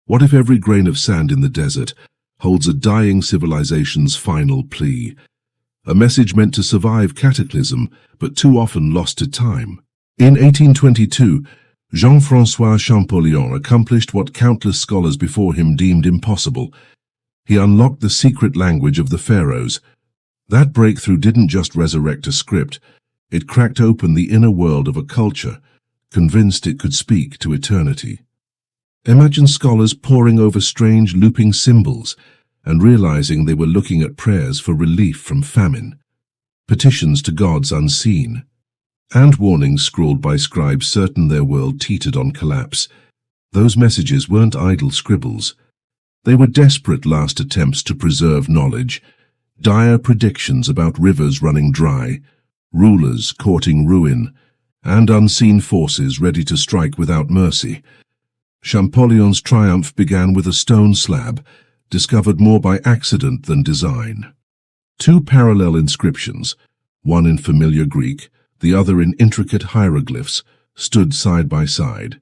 What if every grain of sand in the desert holds a dying civilization's final plea? A message meant to survive cataclysm, but too often lost to time. In 1822, Jean-François Champollion accomplished what countless scholars before him deemed impossible. He unlocked the secret language of the pharaohs. That breakthrough didn't just resurrect a script, it cracked open the inner world of a culture, convinced it could speak to eternity. Imagine scholars poring over strange looping symbols and realizing they were looking at prayers for relief from famine, petitions to gods unseen, and warnings scrawled by scribes certain their world teetered on collapse. Those messages weren't idle scribbles. They were desperate last attempts to preserve knowledge, dire predictions about rivers running dry, rulers courting ruin, and unseen forces ready to strike without mercy. Champollion's triumph began with a stone slab, discovered more by accident than design. Two parallel inscriptions, one in familiar Greek, the other in intricate hieroglyphs, stood side by side.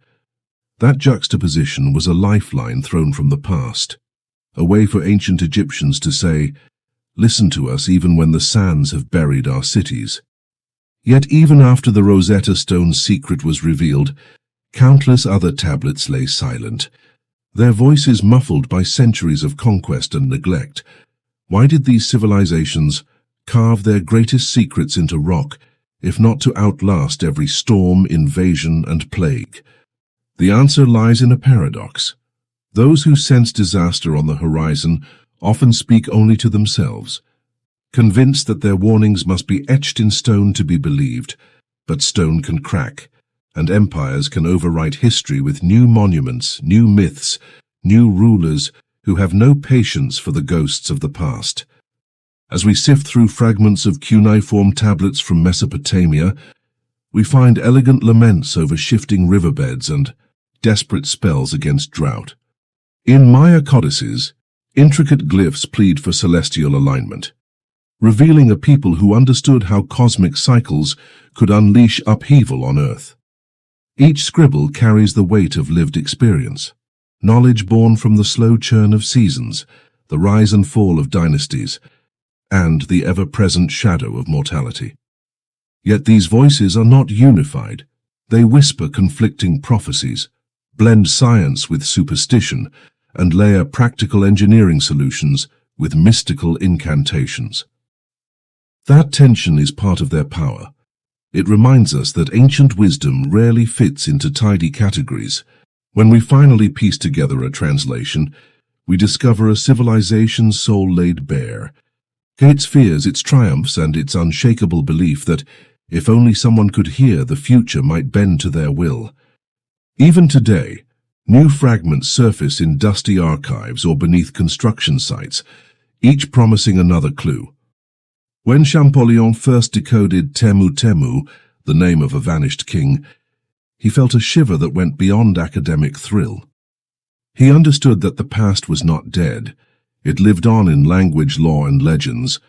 That juxtaposition was a lifeline thrown from the past, a way for ancient Egyptians to say, "Listen to us even when the sands have buried our cities." Yet even after the Rosetta Stone's secret was revealed, countless other tablets lay silent, their voices muffled by centuries of conquest and neglect. Why did these civilizations carve their greatest secrets into rock, if not to outlast every storm, invasion, and plague? The answer lies in a paradox. Those who sense disaster on the horizon often speak only to themselves, convinced that their warnings must be etched in stone to be believed. But stone can crack, and empires can overwrite history with new monuments, new myths, new rulers who have no patience for the ghosts of the past. As we sift through fragments of cuneiform tablets from Mesopotamia, we find elegant laments over shifting riverbeds and desperate spells against drought. In Maya codices, intricate glyphs plead for celestial alignment, revealing a people who understood how cosmic cycles could unleash upheaval on Earth. Each scribble carries the weight of lived experience, knowledge born from the slow churn of seasons, the rise and fall of dynasties, and the ever-present shadow of mortality. Yet these voices are not unified. They whisper conflicting prophecies, blend science with superstition, and layer practical engineering solutions with mystical incantations. That tension is part of their power. It reminds us that ancient wisdom rarely fits into tidy categories. When we finally piece together a translation, we discover a civilization's soul laid bare, its fears, its triumphs, and its unshakable belief that, if only someone could hear, the future might bend to their will. Even today, new fragments surface in dusty archives or beneath construction sites, each promising another clue. When Champollion first decoded Temu Temu, the name of a vanished king, he felt a shiver that went beyond academic thrill. He understood that the past was not dead. It lived on in language, law, and legends.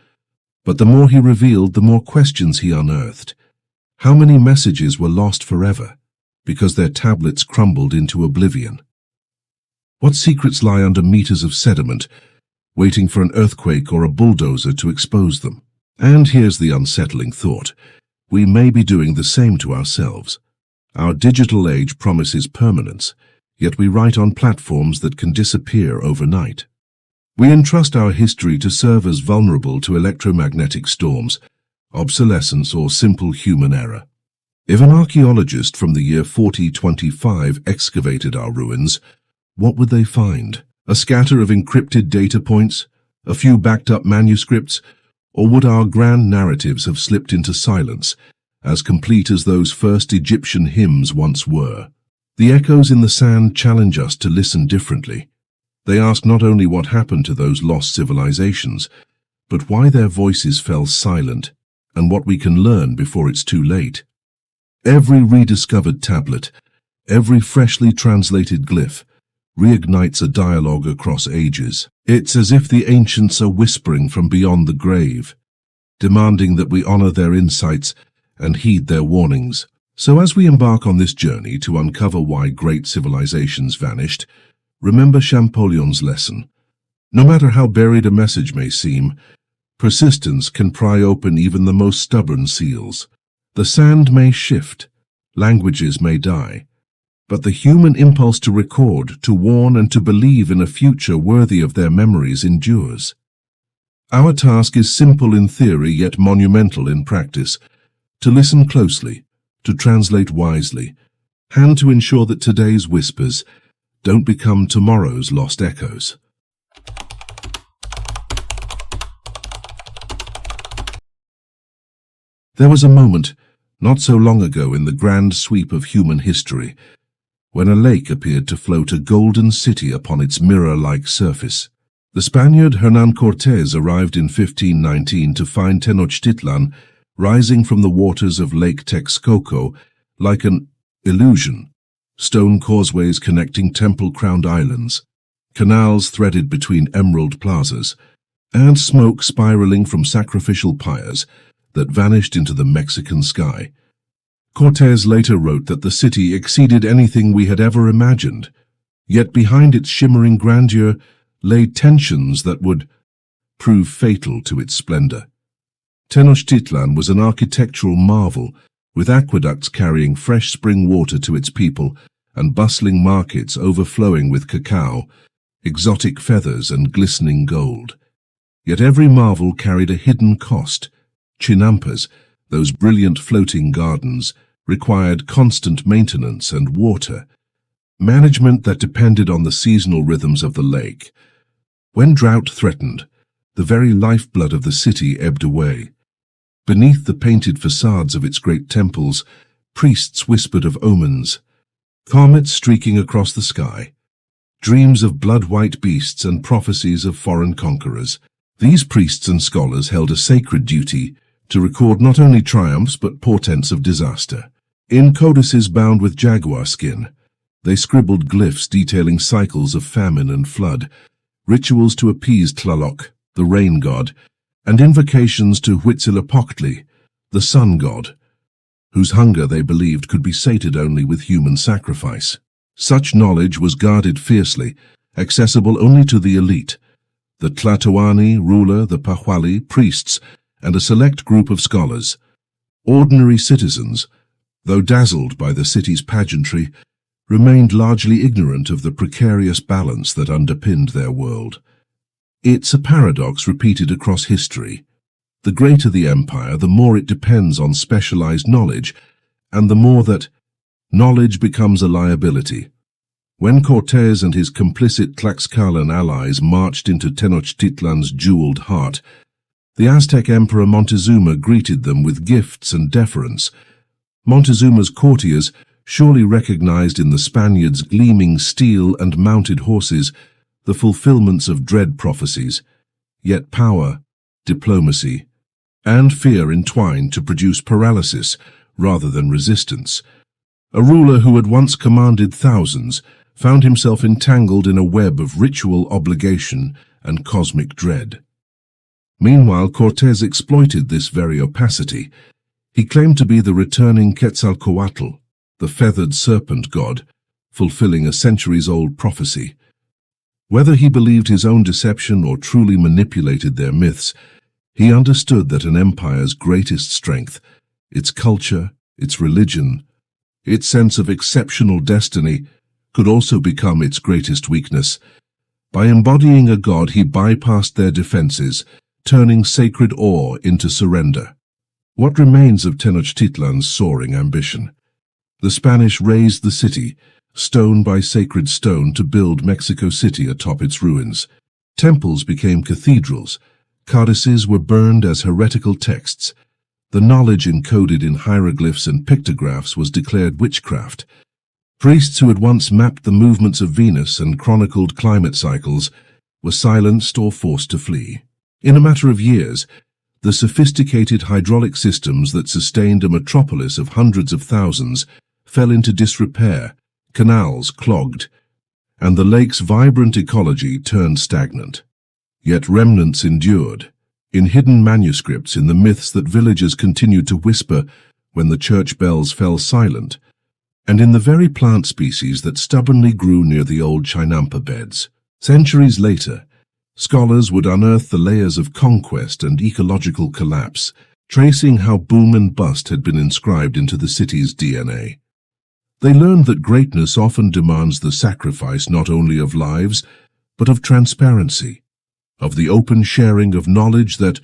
But the more he revealed, the more questions he unearthed. How many messages were lost forever, because their tablets crumbled into oblivion? What secrets lie under meters of sediment, waiting for an earthquake or a bulldozer to expose them? And here's the unsettling thought. We may be doing the same to ourselves. Our digital age promises permanence, yet we write on platforms that can disappear overnight. We entrust our history to serve as vulnerable to electromagnetic storms, obsolescence, or simple human error. If an archaeologist from the year 4025 excavated our ruins, what would they find? A scatter of encrypted data points? A few backed-up manuscripts? Or would our grand narratives have slipped into silence, as complete as those first Egyptian hymns once were? The echoes in the sand challenge us to listen differently. They ask not only what happened to those lost civilizations, but why their voices fell silent, and what we can learn before it's too late. Every rediscovered tablet, every freshly translated glyph, reignites a dialogue across ages. It's as if the ancients are whispering from beyond the grave, demanding that we honor their insights and heed their warnings. So as we embark on this journey to uncover why great civilizations vanished, Remember Champollion's lesson. No matter how buried a message may seem, persistence can pry open even the most stubborn seals. The sand may shift, languages may die, but the human impulse to record, to warn, and to believe in a future worthy of their memories endures. Our task is simple in theory yet monumental in practice: to listen closely, to translate wisely, and to ensure that today's whispers don't become tomorrow's lost echoes. There was a moment, not so long ago in the grand sweep of human history, when a lake appeared to float a golden city upon its mirror-like surface. The Spaniard Hernán Cortés arrived in 1519 to find Tenochtitlan rising from the waters of Lake Texcoco like an illusion. Stone causeways connecting temple-crowned islands, canals threaded between emerald plazas, and smoke spiraling from sacrificial pyres that vanished into the Mexican sky. Cortés later wrote that the city exceeded anything we had ever imagined, yet behind its shimmering grandeur lay tensions that would prove fatal to its splendor. Tenochtitlan was an architectural marvel, with aqueducts carrying fresh spring water to its people and bustling markets overflowing with cacao, exotic feathers, and glistening gold. Yet every marvel carried a hidden cost. Chinampas, those brilliant floating gardens, required constant maintenance and water, management that depended on the seasonal rhythms of the lake. When drought threatened, the very lifeblood of the city ebbed away. Beneath the painted facades of its great temples, priests whispered of omens, comets streaking across the sky, dreams of blood-white beasts and prophecies of foreign conquerors. These priests and scholars held a sacred duty to record not only triumphs but portents of disaster. In codices bound with jaguar skin, they scribbled glyphs detailing cycles of famine and flood, rituals to appease Tlaloc, the rain god, and invocations to Huitzilopochtli, the sun god, whose hunger they believed could be sated only with human sacrifice. Such knowledge was guarded fiercely, accessible only to the elite, the Tlatoani ruler, the Pahuali priests, and a select group of scholars. Ordinary citizens, though dazzled by the city's pageantry, remained largely ignorant of the precarious balance that underpinned their world. It's a paradox repeated across history. The greater the empire, the more it depends on specialized knowledge, and the more that knowledge becomes a liability. When Cortés and his complicit Tlaxcalan allies marched into Tenochtitlan's jeweled heart, the Aztec Emperor Montezuma greeted them with gifts and deference. Montezuma's courtiers surely recognized in the Spaniards' gleaming steel and mounted horses the fulfillments of dread prophecies, yet power, diplomacy, and fear entwined to produce paralysis rather than resistance. A ruler who had once commanded thousands found himself entangled in a web of ritual obligation and cosmic dread. Meanwhile, Cortés exploited this very opacity. He claimed to be the returning Quetzalcoatl, the feathered serpent god, fulfilling a centuries-old prophecy. Whether he believed his own deception or truly manipulated their myths, he understood that an empire's greatest strength, its culture, its religion, its sense of exceptional destiny, could also become its greatest weakness. By embodying a god, he bypassed their defenses, turning sacred awe into surrender. What remains of Tenochtitlan's soaring ambition? The Spanish razed the city, stone by sacred stone, to build Mexico City atop its ruins. Temples became cathedrals, codices were burned as heretical texts. The knowledge encoded in hieroglyphs and pictographs was declared witchcraft. Priests who had once mapped the movements of Venus and chronicled climate cycles were silenced or forced to flee. In a matter of years, the sophisticated hydraulic systems that sustained a metropolis of hundreds of thousands fell into disrepair, canals clogged, and the lake's vibrant ecology turned stagnant. Yet remnants endured, in hidden manuscripts, in the myths that villagers continued to whisper when the church bells fell silent. and in the very plant species that stubbornly grew near the old Chinampa beds. Centuries later, scholars would unearth the layers of conquest and ecological collapse, tracing how boom and bust had been inscribed into the city's DNA. They learned that greatness often demands the sacrifice not only of lives, but of transparency, of the open sharing of knowledge that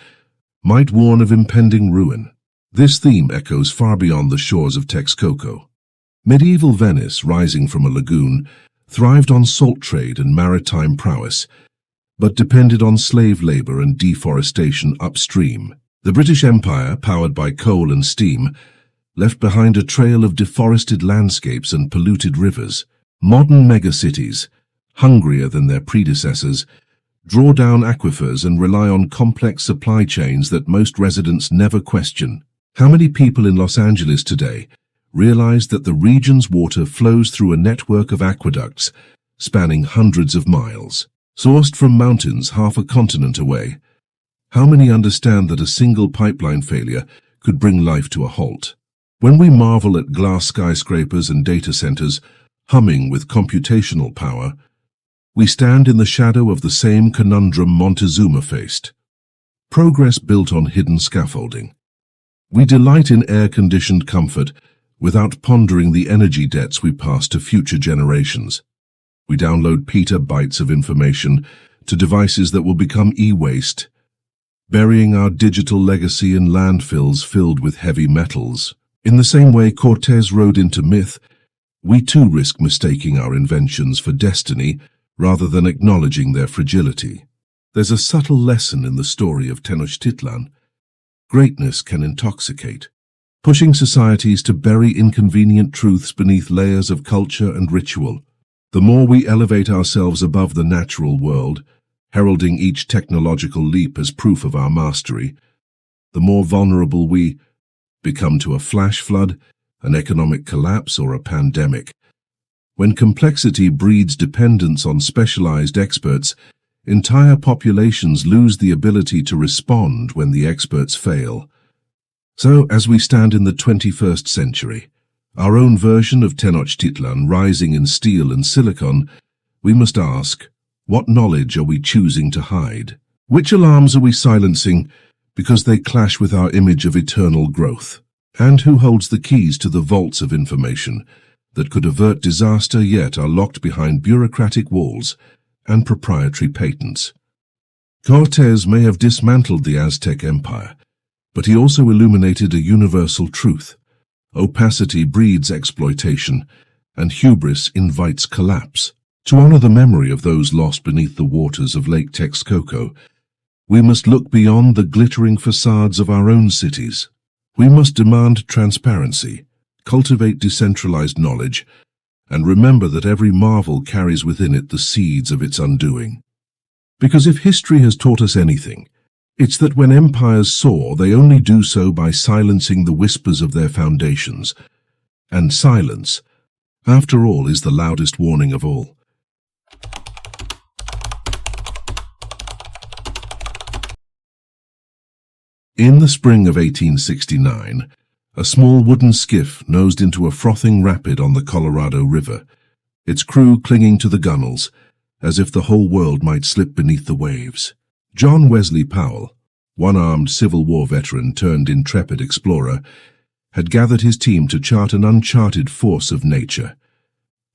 might warn of impending ruin. This theme echoes far beyond the shores of Texcoco. Medieval Venice, rising from a lagoon, thrived on salt trade and maritime prowess, but depended on slave labor and deforestation upstream. The British Empire, powered by coal and steam, left behind a trail of deforested landscapes and polluted rivers. Modern megacities, hungrier than their predecessors, draw down aquifers and rely on complex supply chains that most residents never question. How many people in Los Angeles today realize that the region's water flows through a network of aqueducts spanning hundreds of miles, sourced from mountains half a continent away? How many understand that a single pipeline failure could bring life to a halt? When we marvel at glass skyscrapers and data centers humming with computational power, we stand in the shadow of the same conundrum Montezuma faced. Progress built on hidden scaffolding. We delight in air-conditioned comfort without pondering the energy debts we pass to future generations. We download petabytes of information to devices that will become e-waste, burying our digital legacy in landfills filled with heavy metals. In the same way Cortés rode into myth, we too risk mistaking our inventions for destiny rather than acknowledging their fragility. There's a subtle lesson in the story of Tenochtitlan. Greatness can intoxicate, pushing societies to bury inconvenient truths beneath layers of culture and ritual. The more we elevate ourselves above the natural world, heralding each technological leap as proof of our mastery, the more vulnerable we become to a flash flood, an economic collapse, or a pandemic. When complexity breeds dependence on specialized experts, entire populations lose the ability to respond when the experts fail. So, as we stand in the 21st century, our own version of Tenochtitlan rising in steel and silicon, we must ask, what knowledge are we choosing to hide? Which alarms are we silencing because they clash with our image of eternal growth? And who holds the keys to the vaults of information that could avert disaster yet are locked behind bureaucratic walls and proprietary patents? Cortés may have dismantled the Aztec Empire, but he also illuminated a universal truth. Opacity breeds exploitation, and hubris invites collapse. To honor the memory of those lost beneath the waters of Lake Texcoco, we must look beyond the glittering facades of our own cities. We must demand transparency, cultivate decentralized knowledge, and remember that every marvel carries within it the seeds of its undoing. Because if history has taught us anything, it's that when empires soar, they only do so by silencing the whispers of their foundations. And silence, after all, is the loudest warning of all. In the spring of 1869, a small wooden skiff nosed into a frothing rapid on the Colorado River, its crew clinging to the gunwales, as if the whole world might slip beneath the waves. John Wesley Powell, one-armed Civil War veteran turned intrepid explorer, had gathered his team to chart an uncharted force of nature.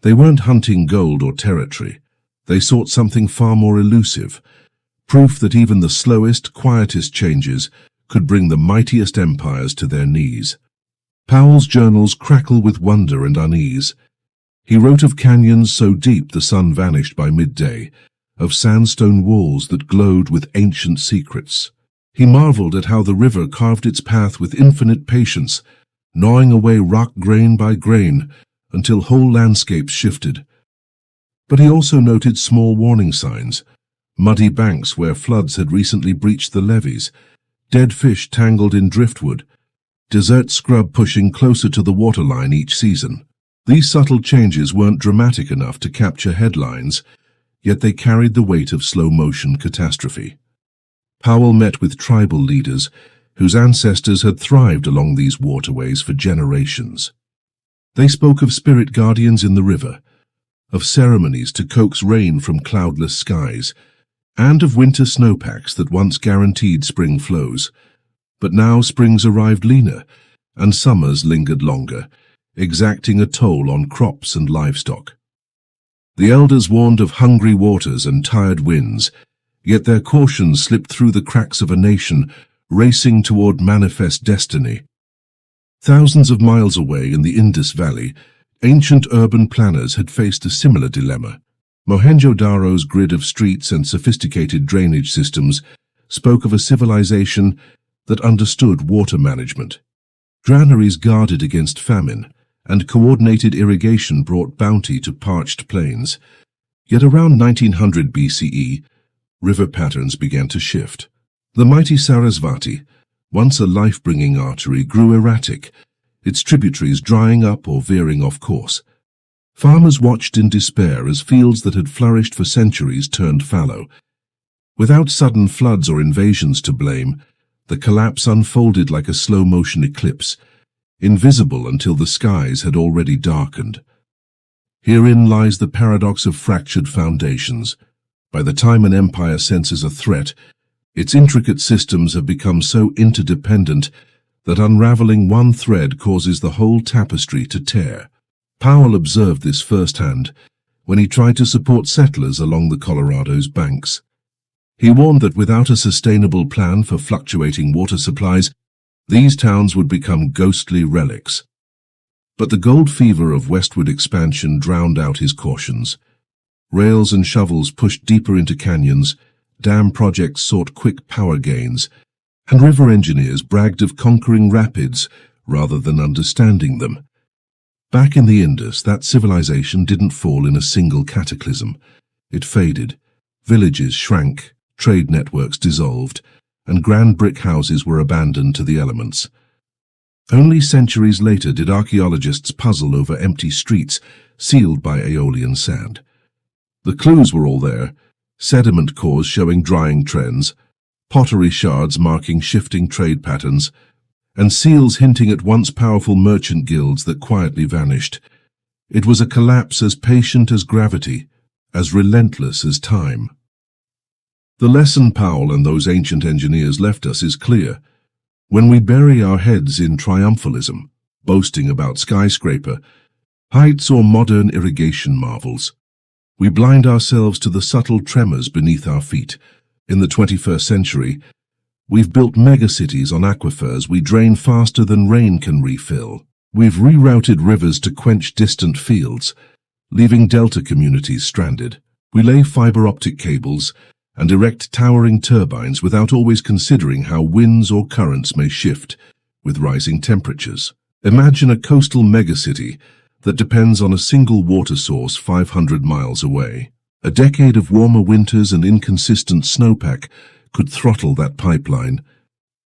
They weren't hunting gold or territory. They sought something far more elusive, proof that even the slowest, quietest changes could bring the mightiest empires to their knees. Powell's journals crackle with wonder and unease. He wrote of canyons so deep the sun vanished by midday, of sandstone walls that glowed with ancient secrets. He marveled at how the river carved its path with infinite patience, gnawing away rock grain by grain until whole landscapes shifted. But he also noted small warning signs, muddy banks where floods had recently breached the levees, dead fish tangled in driftwood, desert scrub pushing closer to the waterline each season. These subtle changes weren't dramatic enough to capture headlines, yet they carried the weight of slow-motion catastrophe. Powell met with tribal leaders whose ancestors had thrived along these waterways for generations. They spoke of spirit guardians in the river, of ceremonies to coax rain from cloudless skies, and of winter snowpacks that once guaranteed spring flows. But now springs arrived leaner, and summers lingered longer, exacting a toll on crops and livestock. The elders warned of hungry waters and tired winds, yet their caution slipped through the cracks of a nation racing toward manifest destiny. Thousands of miles away in the Indus Valley, ancient urban planners had faced a similar dilemma. Mohenjo-Daro's grid of streets and sophisticated drainage systems spoke of a civilization that understood water management. Granaries guarded against famine, and coordinated irrigation brought bounty to parched plains. Yet around 1900 BCE, river patterns began to shift. The mighty Sarasvati, once a life-bringing artery, grew erratic, its tributaries drying up or veering off course. Farmers watched in despair as fields that had flourished for centuries turned fallow. Without sudden floods or invasions to blame, the collapse unfolded like a slow-motion eclipse, invisible until the skies had already darkened. Herein lies the paradox of fractured foundations. By the time an empire senses a threat, its intricate systems have become so interdependent that unraveling one thread causes the whole tapestry to tear. Powell observed this firsthand when he tried to support settlers along the Colorado's banks. He warned that without a sustainable plan for fluctuating water supplies, these towns would become ghostly relics. But the gold fever of westward expansion drowned out his cautions. Rails and shovels pushed deeper into canyons, dam projects sought quick power gains, and river engineers bragged of conquering rapids rather than understanding them. Back in the Indus, that civilization didn't fall in a single cataclysm. It faded. Villages shrank, trade networks dissolved, and grand brick houses were abandoned to the elements. Only centuries later did archaeologists puzzle over empty streets sealed by Aeolian sand. The clues were all there: sediment cores showing drying trends, pottery shards marking shifting trade patterns, and seals hinting at once powerful merchant guilds that quietly vanished. It was a collapse as patient as gravity, as relentless as time. The lesson Powell and those ancient engineers left us is clear. When we bury our heads in triumphalism, boasting about skyscraper heights or modern irrigation marvels, we blind ourselves to the subtle tremors beneath our feet. In the 21st century, we've built megacities on aquifers we drain faster than rain can refill. We've rerouted rivers to quench distant fields, leaving delta communities stranded. We lay fiber optic cables and erect towering turbines without always considering how winds or currents may shift with rising temperatures. Imagine a coastal megacity that depends on a single water source 500 miles away. A decade of warmer winters and inconsistent snowpack could throttle that pipeline.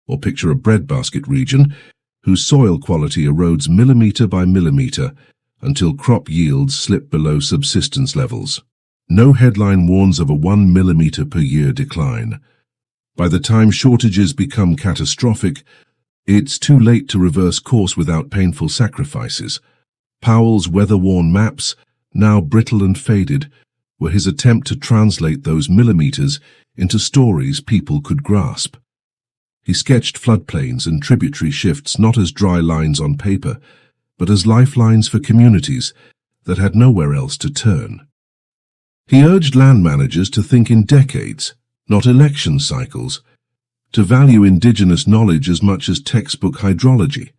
Or picture a breadbasket region whose soil quality erodes millimeter by millimeter until crop yields slip below subsistence levels. No headline warns of a 1 millimeter per year decline. By the time shortages become catastrophic, it's too late to reverse course without painful sacrifices. Powell's weather-worn maps, now brittle and faded, were his attempt to translate those millimeters into stories people could grasp. He sketched floodplains and tributary shifts not as dry lines on paper, but as lifelines for communities that had nowhere else to turn. He urged land managers to think in decades, not election cycles, to value indigenous knowledge as much as textbook hydrology,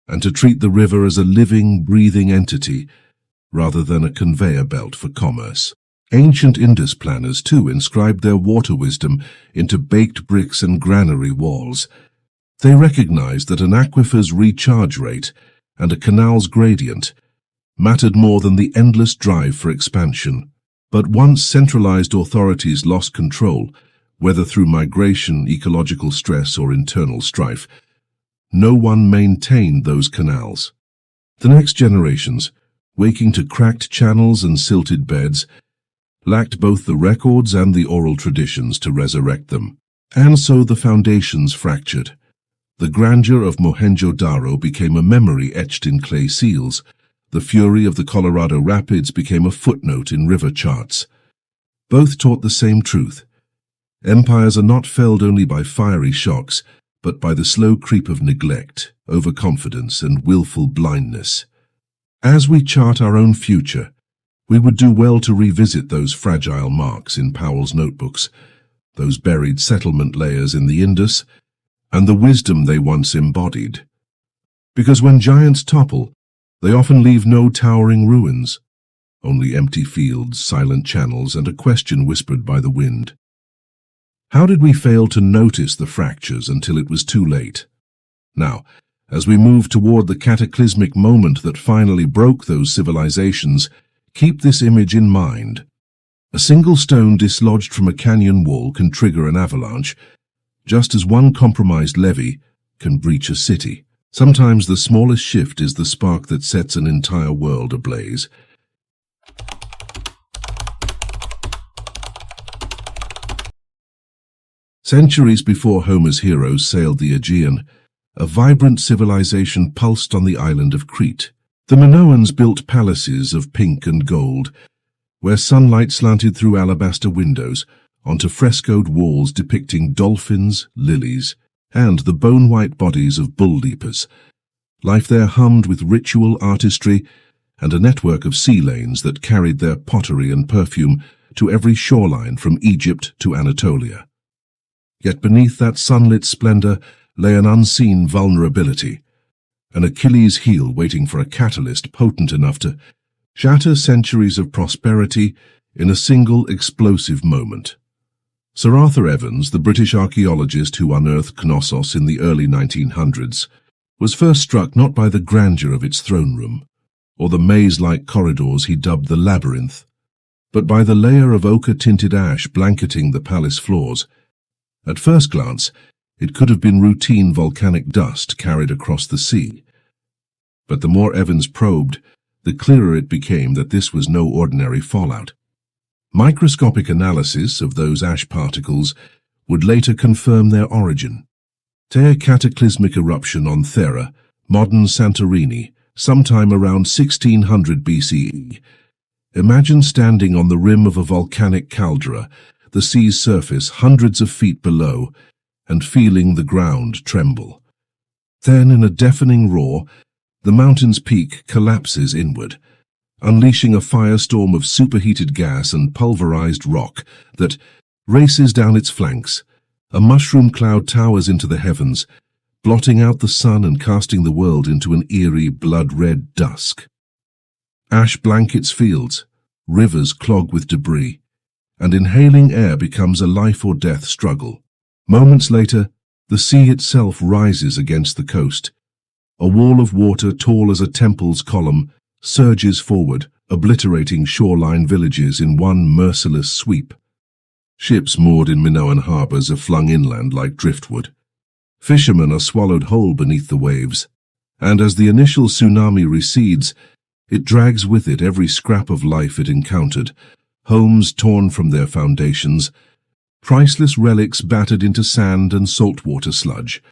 and to treat the river as a living, breathing entity rather than a conveyor belt for commerce. Ancient Indus planners, too, inscribed their water wisdom into baked bricks and granary walls. They recognized that an aquifer's recharge rate and a canal's gradient mattered more than the endless drive for expansion. But once centralized authorities lost control, whether through migration, ecological stress, or internal strife, no one maintained those canals. The next generations, waking to cracked channels and silted beds, lacked both the records and the oral traditions to resurrect them. And so the foundations fractured. The grandeur of Mohenjo-Daro became a memory etched in clay seals, The fury of the Colorado Rapids became a footnote in river charts. Both taught the same truth. Empires are not felled only by fiery shocks, but by the slow creep of neglect, overconfidence, and willful blindness. As we chart our own future, we would do well to revisit those fragile marks in Powell's notebooks, those buried settlement layers in the Indus, and the wisdom they once embodied. Because when giants topple, they often leave no towering ruins, only empty fields, silent channels, and a question whispered by the wind. How did we fail to notice the fractures until it was too late? Now, as we move toward the cataclysmic moment that finally broke those civilizations, keep this image in mind. A single stone dislodged from a canyon wall can trigger an avalanche, just as one compromised levee can breach a city. Sometimes the smallest shift is the spark that sets an entire world ablaze. Centuries before Homer's heroes sailed the Aegean, a vibrant civilization pulsed on the island of Crete. The Minoans built palaces of pink and gold, where sunlight slanted through alabaster windows onto frescoed walls depicting dolphins, lilies, and the bone-white bodies of bull leapers. Life there hummed with ritual artistry and a network of sea lanes that carried their pottery and perfume to every shoreline from Egypt to Anatolia. Yet beneath that sunlit splendor lay an unseen vulnerability, an Achilles heel waiting for a catalyst potent enough to shatter centuries of prosperity in a single explosive moment. Sir Arthur Evans, the British archaeologist who unearthed Knossos in the early 1900s, was first struck not by the grandeur of its throne room, or the maze-like corridors he dubbed the labyrinth, but by the layer of ochre-tinted ash blanketing the palace floors. At first glance, it could have been routine volcanic dust carried across the sea. But the more Evans probed, the clearer it became that this was no ordinary fallout. Microscopic analysis of those ash particles would later confirm their origin. A cataclysmic eruption on Thera, modern Santorini, sometime around 1600 BCE. Imagine standing on the rim of a volcanic caldera, the sea's surface hundreds of feet below, and feeling the ground tremble. Then, in a deafening roar, the mountain's peak collapses inward, unleashing a firestorm of superheated gas and pulverized rock that races down its flanks. A mushroom cloud towers into the heavens, blotting out the sun and casting the world into an eerie, blood-red dusk. Ash blankets fields, rivers clog with debris, and inhaling air becomes a life-or-death struggle. Moments later, the sea itself rises against the coast. A wall of water tall as a temple's column surges forward, obliterating shoreline villages in one merciless sweep. Ships moored in Minoan harbors are flung inland like driftwood. Fishermen are swallowed whole beneath the waves, and as the initial tsunami recedes, it drags with it every scrap of life it encountered, homes torn from their foundations, priceless relics battered into sand and saltwater sludge.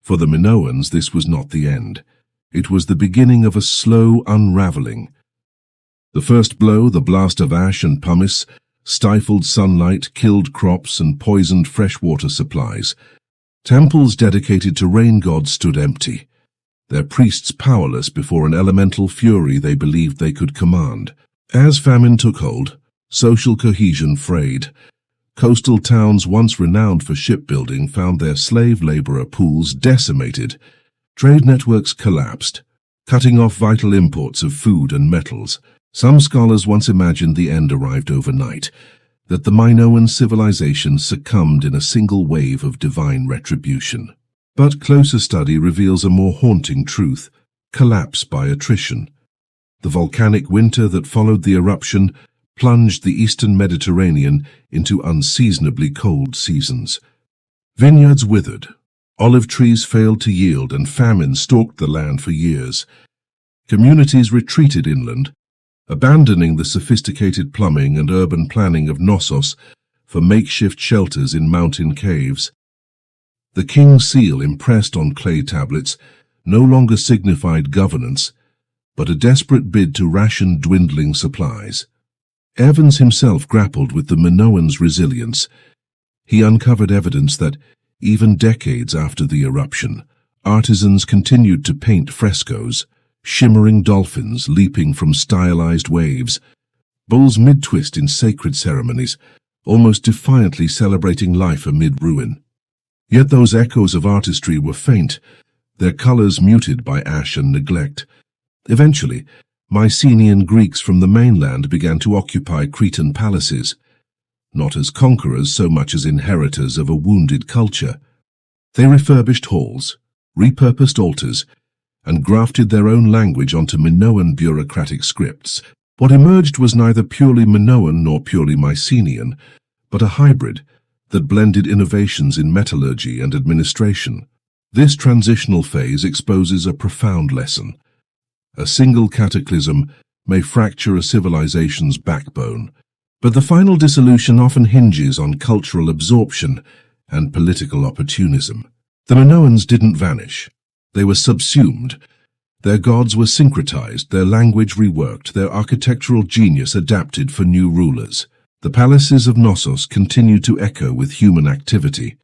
For the Minoans, this was not the end. It was the beginning of a slow unraveling. The first blow, the blast of ash and pumice, stifled sunlight, killed crops, and poisoned freshwater supplies. Temples dedicated to rain gods stood empty, their priests powerless before an elemental fury they believed they could command. As famine took hold, social cohesion frayed. Coastal towns once renowned for shipbuilding found their slave laborer pools decimated. Trade networks collapsed, cutting off vital imports of food and metals. Some scholars once imagined the end arrived overnight, that the Minoan civilization succumbed in a single wave of divine retribution. But closer study reveals a more haunting truth: collapse by attrition. The volcanic winter that followed the eruption plunged the eastern Mediterranean into unseasonably cold seasons. Vineyards withered, olive trees failed to yield, and famine stalked the land for years. Communities retreated inland, abandoning the sophisticated plumbing and urban planning of Knossos for makeshift shelters in mountain caves. The king's seal impressed on clay tablets no longer signified governance, but a desperate bid to ration dwindling supplies. Evans himself grappled with the Minoans' resilience. He uncovered evidence that, even decades after the eruption, artisans continued to paint frescoes, shimmering dolphins leaping from stylized waves, bulls mid-twist in sacred ceremonies, almost defiantly celebrating life amid ruin. Yet those echoes of artistry were faint, their colors muted by ash and neglect. Eventually, Mycenaean Greeks from the mainland began to occupy Cretan palaces, not as conquerors so much as inheritors of a wounded culture. They refurbished halls, repurposed altars, and grafted their own language onto Minoan bureaucratic scripts. What emerged was neither purely Minoan nor purely Mycenaean, but a hybrid that blended innovations in metallurgy and administration. This transitional phase exposes a profound lesson. A single cataclysm may fracture a civilization's backbone, but the final dissolution often hinges on cultural absorption and political opportunism. The Minoans didn't vanish. They were subsumed. Their gods were syncretized, their language reworked, their architectural genius adapted for new rulers. The palaces of Knossos continued to echo with human activity,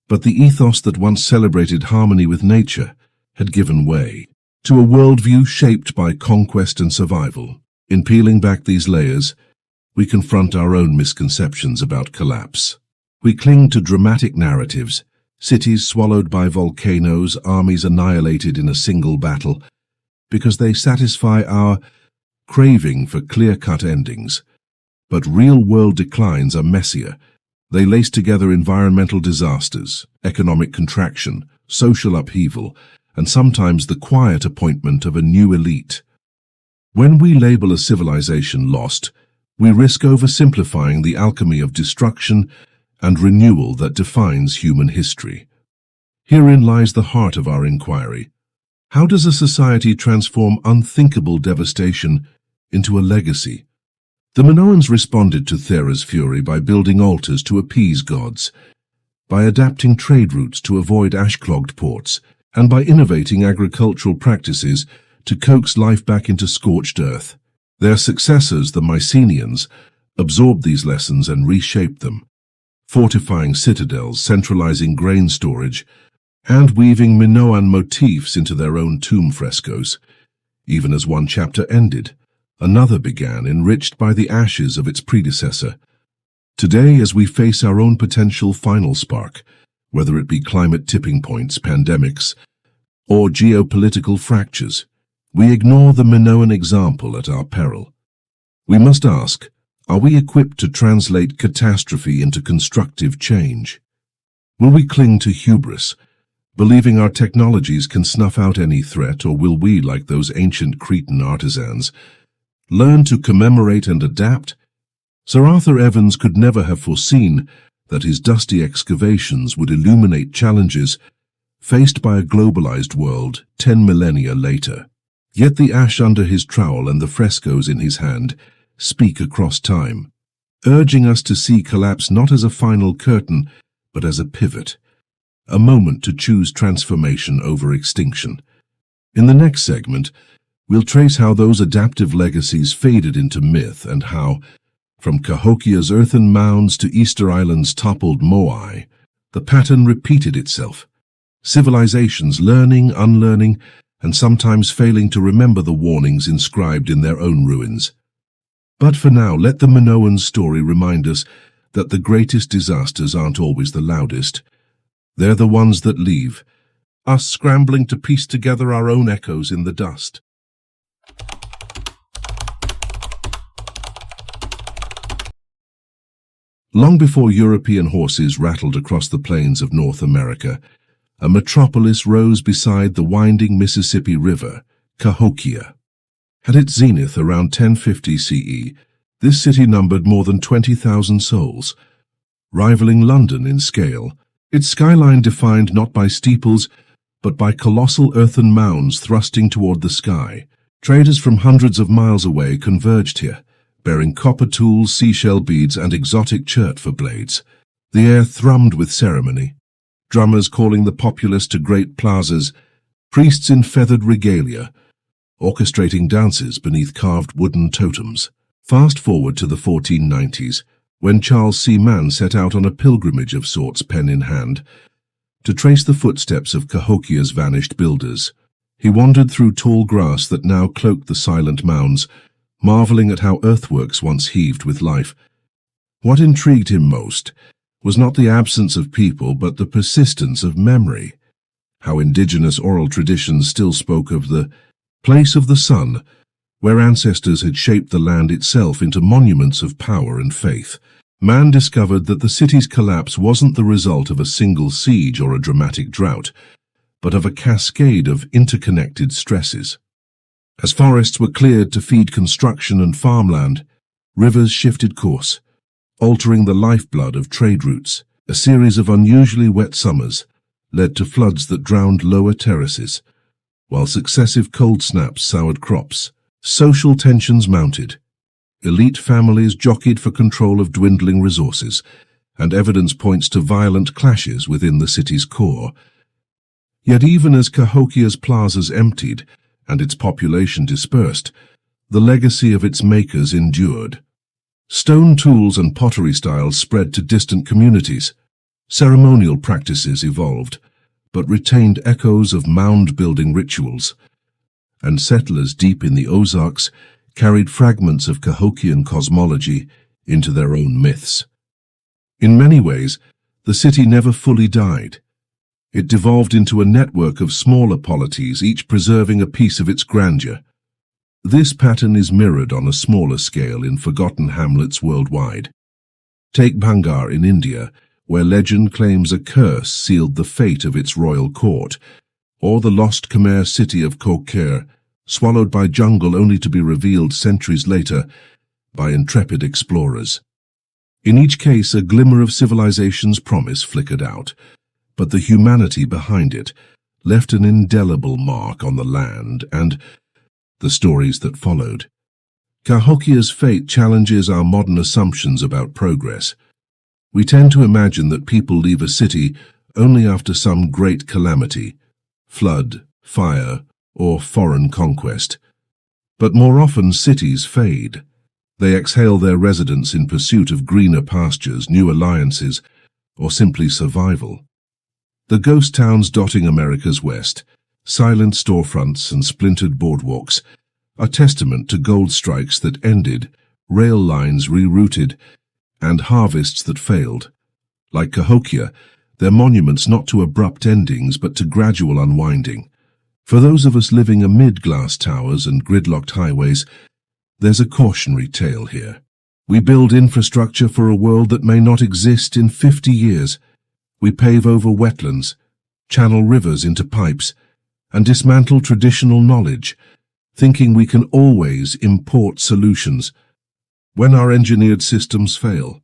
but the ethos that once celebrated harmony with nature had given way to a worldview shaped by conquest and survival. In peeling back these layers, we confront our own misconceptions about collapse. We cling to dramatic narratives, cities swallowed by volcanoes, armies annihilated in a single battle, because they satisfy our craving for clear-cut endings. But real-world declines are messier. They lace together environmental disasters, economic contraction, social upheaval, and sometimes the quiet appointment of a new elite. When we label a civilization lost, we risk oversimplifying the alchemy of destruction and renewal that defines human history. Herein lies the heart of our inquiry. How does a society transform unthinkable devastation into a legacy? The Minoans responded to Thera's fury by building altars to appease gods, by adapting trade routes to avoid ash-clogged ports, and by innovating agricultural practices to coax life back into scorched earth. Their successors, the Mycenaeans, absorbed these lessons and reshaped them, fortifying citadels, centralizing grain storage, and weaving Minoan motifs into their own tomb frescoes. Even as one chapter ended, another began, enriched by the ashes of its predecessor. Today, as we face our own potential final spark, whether it be climate tipping points, pandemics, or geopolitical fractures, we ignore the Minoan example at our peril. We must ask, are we equipped to translate catastrophe into constructive change? Will we cling to hubris, believing our technologies can snuff out any threat, or will we, like those ancient Cretan artisans, learn to commemorate and adapt? Sir Arthur Evans could never have foreseen that his dusty excavations would illuminate challenges faced by a globalized world 10 millennia later. Yet the ash under his trowel and the frescoes in his hand speak across time, urging us to see collapse not as a final curtain, but as a pivot, a moment to choose transformation over extinction. In the next segment, we'll trace how those adaptive legacies faded into myth and how, from Cahokia's earthen mounds to Easter Island's toppled moai, the pattern repeated itself. Civilizations learning, unlearning, and sometimes failing to remember the warnings inscribed in their own ruins. But for now, let the Minoan story remind us that the greatest disasters aren't always the loudest. They're the ones that leave us scrambling to piece together our own echoes in the dust. Long before European horses rattled across the plains of North America, a metropolis rose beside the winding Mississippi River, Cahokia. At its zenith around 1050 CE, this city numbered more than 20,000 souls, rivaling London in scale, its skyline defined not by steeples, but by colossal earthen mounds thrusting toward the sky. Traders from hundreds of miles away converged here, bearing copper tools, seashell beads, and exotic chert for blades. The air thrummed with ceremony, drummers calling the populace to great plazas, priests in feathered regalia, orchestrating dances beneath carved wooden totems. Fast forward to the 1490s, when Charles C. Mann set out on a pilgrimage of sorts, pen in hand, to trace the footsteps of Cahokia's vanished builders. He wandered through tall grass that now cloaked the silent mounds, marveling at how earthworks once heaved with life. What intrigued him most was not the absence of people, but the persistence of memory, how indigenous oral traditions still spoke of the place of the sun, where ancestors had shaped the land itself into monuments of power and faith. Man discovered that the city's collapse wasn't the result of a single siege or a dramatic drought, but of a cascade of interconnected stresses. As forests were cleared to feed construction and farmland, rivers shifted course, altering the lifeblood of trade routes. A series of unusually wet summers led to floods that drowned lower terraces, while successive cold snaps soured crops. Social tensions mounted. Elite families jockeyed for control of dwindling resources, and evidence points to violent clashes within the city's core. Yet even as Cahokia's plazas emptied and its population dispersed, the legacy of its makers endured. Stone tools and pottery styles spread to distant communities. Ceremonial practices evolved, but retained echoes of mound-building rituals. And settlers deep in the Ozarks carried fragments of Cahokian cosmology into their own myths. In many ways, the city never fully died. It devolved into a network of smaller polities, each preserving a piece of its grandeur. This pattern is mirrored on a smaller scale in forgotten hamlets worldwide. Take Bhangar in India, where legend claims a curse sealed the fate of its royal court, or the lost Khmer city of Cahokia, swallowed by jungle only to be revealed centuries later by intrepid explorers. In each case, a glimmer of civilization's promise flickered out, but the humanity behind it left an indelible mark on the land and the stories that followed. Cahokia's fate challenges our modern assumptions about progress. We tend to imagine that people leave a city only after some great calamity, flood, fire, or foreign conquest. But more often cities fade. They exhale their residents in pursuit of greener pastures, new alliances, or simply survival. The ghost towns dotting America's West, silent storefronts and splintered boardwalks, are testament to gold strikes that ended, rail lines rerouted, and harvests that failed. Like Cahokia, they're monuments not to abrupt endings but to gradual unwinding. For those of us living amid glass towers and gridlocked highways, there's a cautionary tale here. We build infrastructure for a world that may not exist in 50 years. We pave over wetlands, channel rivers into pipes, and dismantle traditional knowledge, thinking we can always import solutions when our engineered systems fail.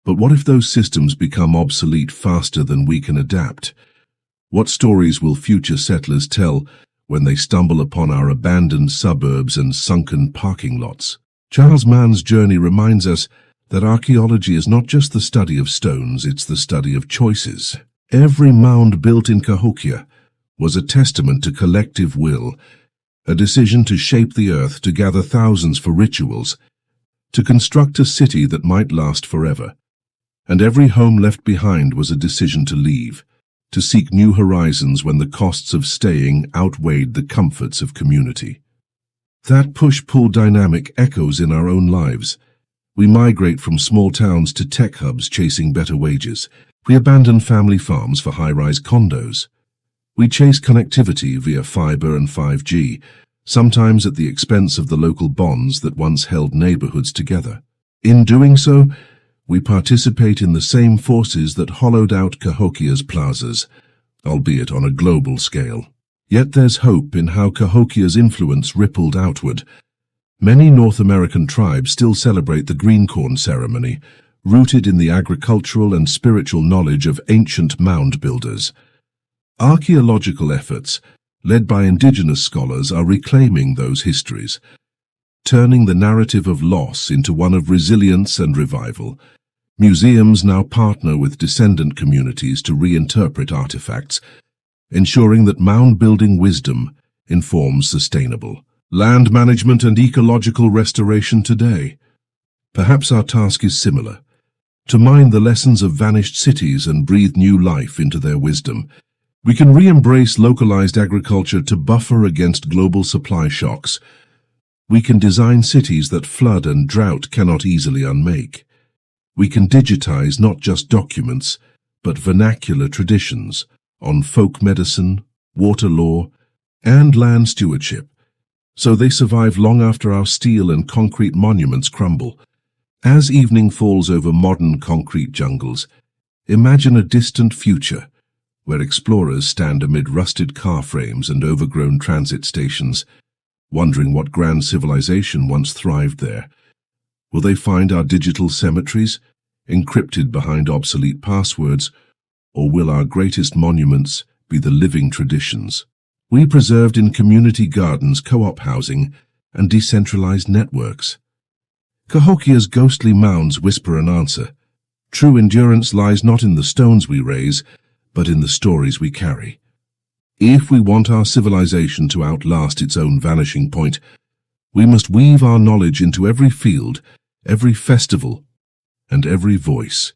But what if those systems become obsolete faster than we can adapt? What stories will future settlers tell when they stumble upon our abandoned suburbs and sunken parking lots? Charles Mann's journey reminds us that archaeology is not just the study of stones, it's the study of choices. Every mound built in Cahokia was a testament to collective will, a decision to shape the earth, to gather thousands for rituals, to construct a city that might last forever. And every home left behind was a decision to leave, to seek new horizons when the costs of staying outweighed the comforts of community. That push-pull dynamic echoes in our own lives. We migrate from small towns to tech hubs chasing better wages. We abandon family farms for high-rise condos. We chase connectivity via fiber and 5G, sometimes at the expense of the local bonds that once held neighborhoods together. In doing so, we participate in the same forces that hollowed out Cahokia's plazas, albeit on a global scale. Yet there's hope in how Cahokia's influence rippled outward. Many North American tribes still celebrate the green corn ceremony, rooted in the agricultural and spiritual knowledge of ancient mound builders. Archaeological efforts, led by indigenous scholars, are reclaiming those histories, turning the narrative of loss into one of resilience and revival. Museums now partner with descendant communities to reinterpret artifacts, ensuring that mound-building wisdom informs sustainable Land management and ecological restoration today. Perhaps our task is similar. To mine the lessons of vanished cities and breathe new life into their wisdom. We can re-embrace localized agriculture to buffer against global supply shocks. We can design cities that flood and drought cannot easily unmake. We can digitize not just documents, but vernacular traditions on folk medicine, water law, and land stewardship, so they survive long after our steel and concrete monuments crumble. As evening falls over modern concrete jungles, imagine a distant future where explorers stand amid rusted car frames and overgrown transit stations, wondering what grand civilization once thrived there. Will they find our digital cemeteries, encrypted behind obsolete passwords, or will our greatest monuments be the living traditions we preserved in community gardens, co-op housing, and decentralized networks? Cahokia's ghostly mounds whisper an answer. True endurance lies not in the stones we raise, but in the stories we carry. If we want our civilization to outlast its own vanishing point, we must weave our knowledge into every field, every festival, and every voice,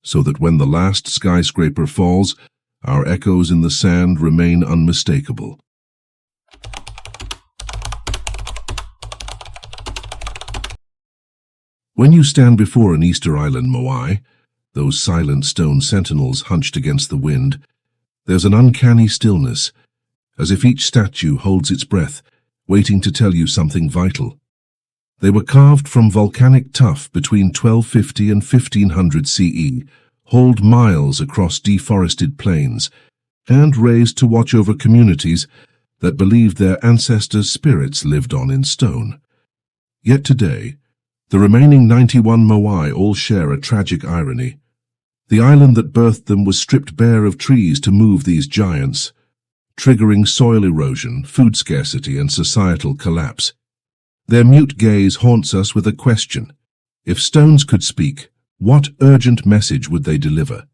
so that when the last skyscraper falls, our echoes in the sand remain unmistakable. When you stand before an Easter Island moai, those silent stone sentinels hunched against the wind, there's an uncanny stillness, as if each statue holds its breath, waiting to tell you something vital. They were carved from volcanic tuff between 1250 and 1500 CE, hauled miles across deforested plains, and raised to watch over communities that believed their ancestors' spirits lived on in stone. Yet today, the remaining 91 moai all share a tragic irony. The island that birthed them was stripped bare of trees to move these giants, triggering soil erosion, food scarcity, and societal collapse. Their mute gaze haunts us with a question. If stones could speak, what urgent message would they deliver?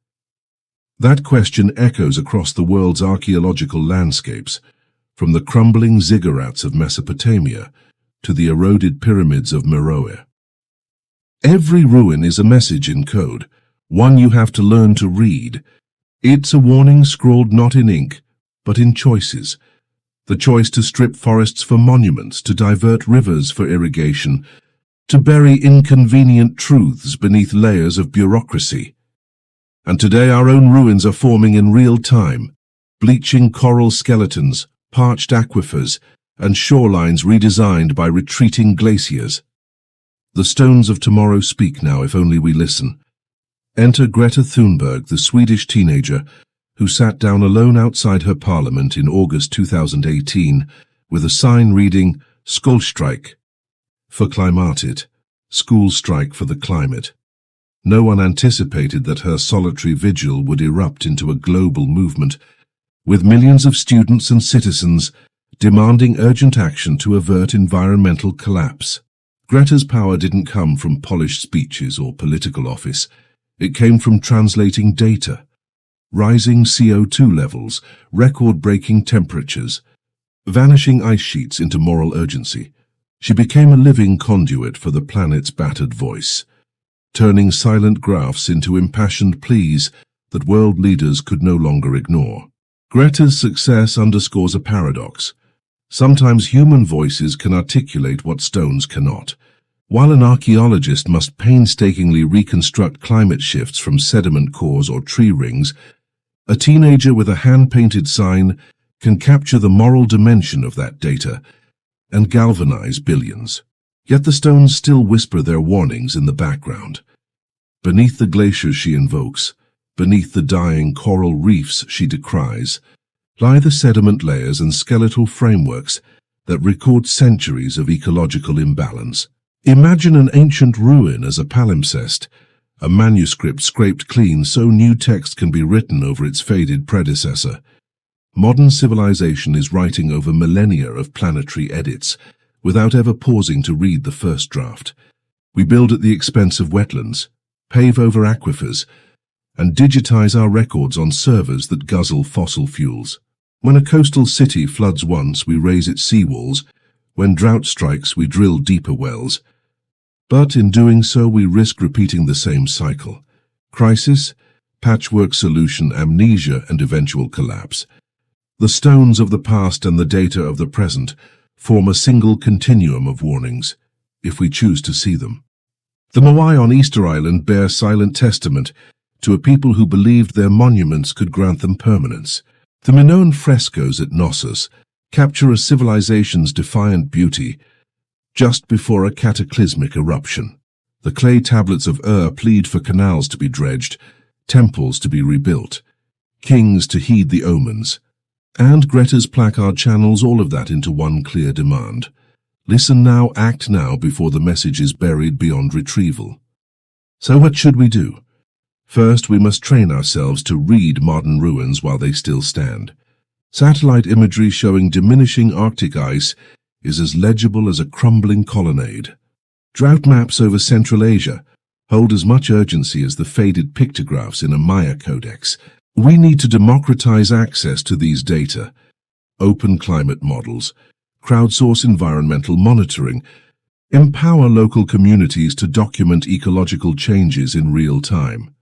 That question echoes across the world's archaeological landscapes, from the crumbling ziggurats of Mesopotamia to the eroded pyramids of Meroe. Every ruin is a message in code, one you have to learn to read. It's a warning scrawled not in ink, but in choices. The choice to strip forests for monuments, to divert rivers for irrigation, to bury inconvenient truths beneath layers of bureaucracy. And today our own ruins are forming in real time, bleaching coral skeletons, parched aquifers, and shorelines redesigned by retreating glaciers. The stones of tomorrow speak now if only we listen. Enter Greta Thunberg, the Swedish teenager who sat down alone outside her parliament in August 2018 with a sign reading Skolstrike for Klimatet, school strike for the climate. No one anticipated that her solitary vigil would erupt into a global movement, with millions of students and citizens demanding urgent action to avert environmental collapse. Greta's power didn't come from polished speeches or political office. It came from translating data. Rising CO2 levels, record-breaking temperatures, vanishing ice sheets into moral urgency. She became a living conduit for the planet's battered voice, turning silent graphs into impassioned pleas that world leaders could no longer ignore. Greta's success underscores a paradox. Sometimes human voices can articulate what stones cannot. While an archaeologist must painstakingly reconstruct climate shifts from sediment cores or tree rings, a teenager with a hand-painted sign can capture the moral dimension of that data and galvanize billions. Yet the stones still whisper their warnings in the background. Beneath the glaciers she invokes, beneath the dying coral reefs she decries, lie the sediment layers and skeletal frameworks that record centuries of ecological imbalance. Imagine an ancient ruin as a palimpsest, a manuscript scraped clean so new text can be written over its faded predecessor. Modern civilization is writing over millennia of planetary edits, without ever pausing to read the first draft. We build at the expense of wetlands, pave over aquifers, and digitize our records on servers that guzzle fossil fuels. When a coastal city floods once, we raise its seawalls, When drought strikes, we drill deeper wells. But in doing so, we risk repeating the same cycle. Crisis, patchwork solution, amnesia, and eventual collapse. The stones of the past and the data of the present form a single continuum of warnings, if we choose to see them. The Moai on Easter Island bear silent testament to a people who believed their monuments could grant them permanence. The Minoan frescoes at Knossos capture a civilization's defiant beauty just before a cataclysmic eruption. The clay tablets of plead for canals to be dredged, temples to be rebuilt, kings to heed the omens. And Greta's placard channels all of that into one clear demand. Listen now, act now, before the message is buried beyond retrieval. So what should we do? First, we must train ourselves to read modern ruins while they still stand. Satellite imagery showing diminishing Arctic ice is as legible as a crumbling colonnade. Drought maps over Central Asia hold as much urgency as the faded pictographs in a Maya codex. We need to democratize access to these data, open climate models, crowdsource environmental monitoring, empower local communities to document ecological changes in real time.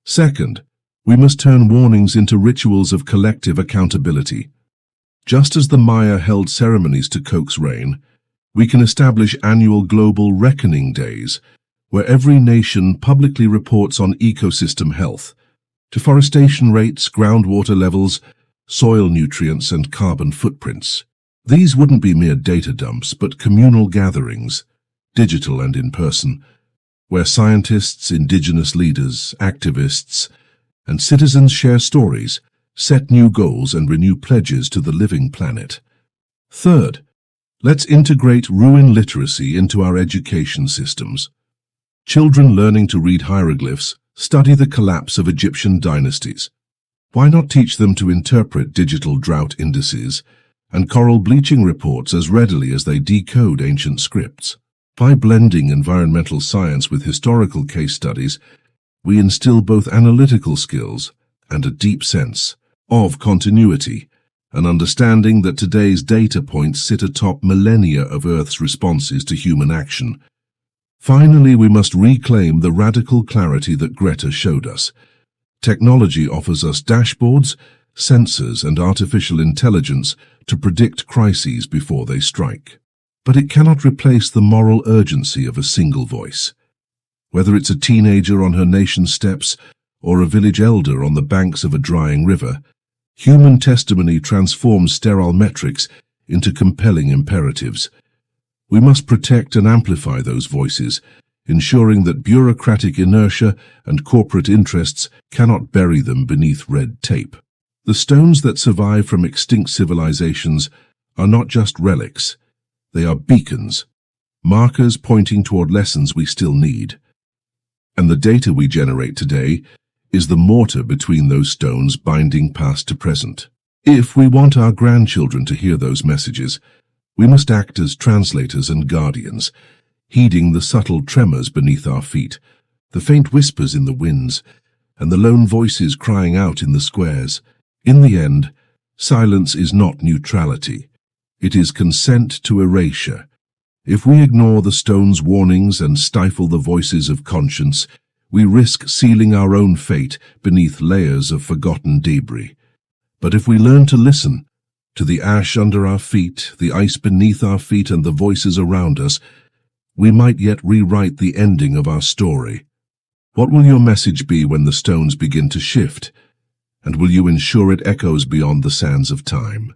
Second, we must turn warnings into rituals of collective accountability. Just as the Maya held ceremonies to coax rain, we can establish annual global reckoning days, where every nation publicly reports on ecosystem health, deforestation rates, groundwater levels, soil nutrients, and carbon footprints. These wouldn't be mere data dumps, but communal gatherings, digital and in person, where scientists, indigenous leaders, activists, and citizens share stories, set new goals, and renew pledges to the living planet. Third, let's integrate ruin literacy into our education systems. Children learning to read hieroglyphs study the collapse of Egyptian dynasties. Why not teach them to interpret digital drought indices and coral bleaching reports as readily as they decode ancient scripts? By blending environmental science with historical case studies, we instill both analytical skills and a deep sense of continuity, an understanding that today's data points sit atop millennia of Earth's responses to human action. Finally, we must reclaim the radical clarity that Greta showed us. Technology offers us dashboards, sensors, and artificial intelligence to predict crises before they strike. But it cannot replace the moral urgency of a single voice. Whether it's a teenager on her nation's steps or a village elder on the banks of a drying river, human testimony transforms sterile metrics into compelling imperatives. We must protect and amplify those voices, ensuring that bureaucratic inertia and corporate interests cannot bury them beneath red tape. The stones that survive from extinct civilizations are not just relics. They are beacons, markers pointing toward lessons we still need. And the data we generate today is the mortar between those stones, binding past to present. If we want our grandchildren to hear those messages, we must act as translators and guardians, heeding the subtle tremors beneath our feet, the faint whispers in the winds, and the lone voices crying out in the squares. In the end, silence is not neutrality. It is consent to erasure. If we ignore the stone's warnings and stifle the voices of conscience, we risk sealing our own fate beneath layers of forgotten debris. But if we learn to listen, to the ash under our feet, the ice beneath our feet, and the voices around us, we might yet rewrite the ending of our story. What will your message be when the stones begin to shift? And will you ensure it echoes beyond the sands of time?